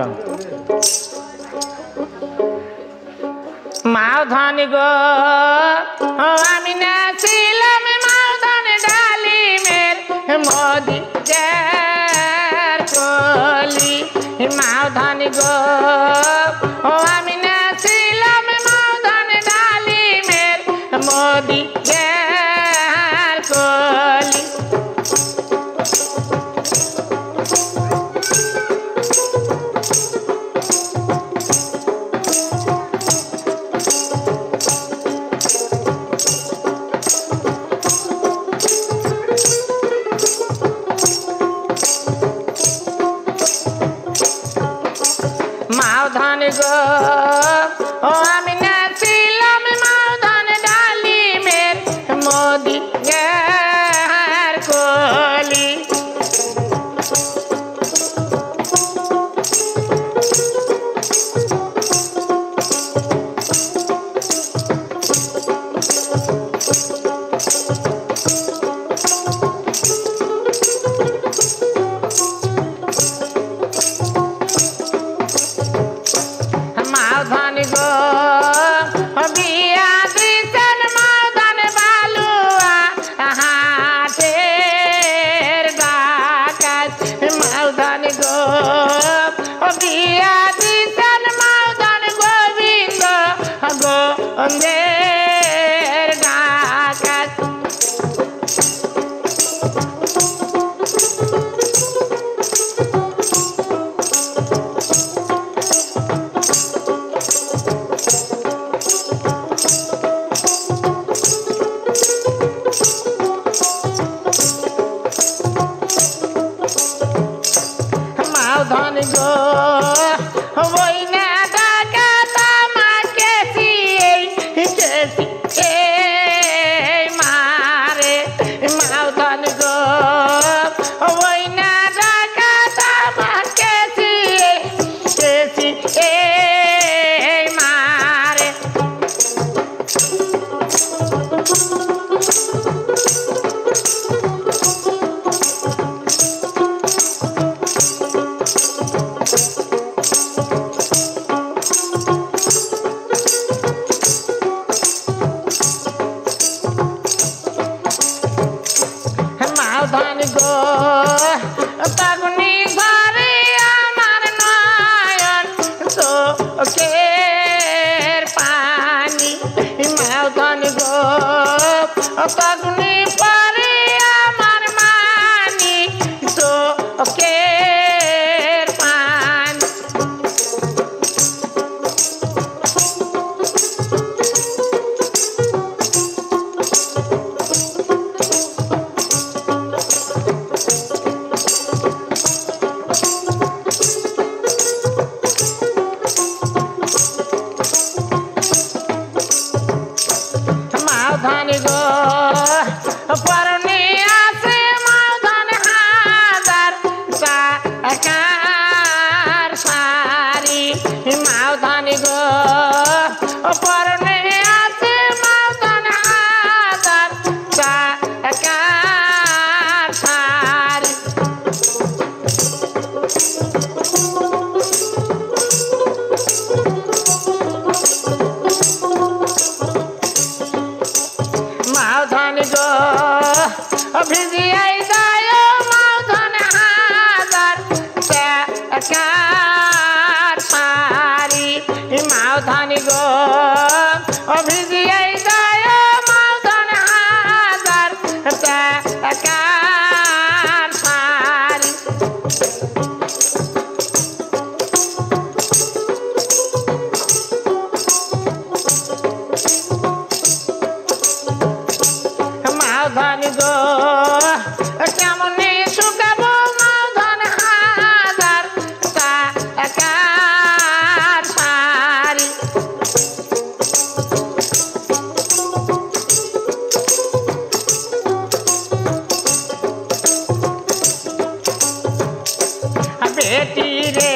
করো মাওধানি গো আমি নাচিলাম মাওধান ডালিমের মোদি কলি মাওধানি গো আমি নাচিলাম মাওধান ডালিমের মোদি কলি মাওধান গো আমি নাচিলাম মাওধান ডালিমের মোদি কলি মাওধান গো বিয়া দিছেন মাওধান বালুয়া হাটের ডাকাত মাওধান গো বিয়া দিছেন মাওধান গোবিন্দ গোবিন্দের ডাকাত মাওধান গো ওই না ডাকাত আমাকে কেসি মারে মাওধান গো ওই না ডাকাত আমাকে কেসি মারে মাওধান গো পাগুনি ঘরে আমার নয়ন চোখের পানি মাওধান গো পাগুনি পরে আমার মানি চোখের পানি মাওধান গো পরনে আছে মাওধান হাজার টাকার শাড়ি মাওধান গো পরনে আছে মাওধান হাজার টাকার শাড়ি মাওধান গো ভিজিয়াই যায় মাওধান হাজার টাকার শাড়ি মাওধান গো ভিজিয়াই যায় মাওধান হাজার টাকার শাড়ি মাওধান গো কেমনে শুকাবো মাওধান হাজার টাকার শাড়ি বেটি রে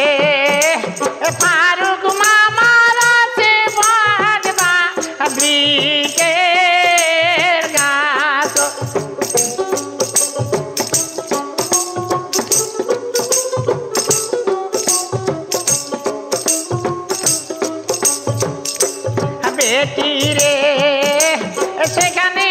ফারুক মামার আছে বাজবা ব্রিকের গাছ বেটি রে সেখানে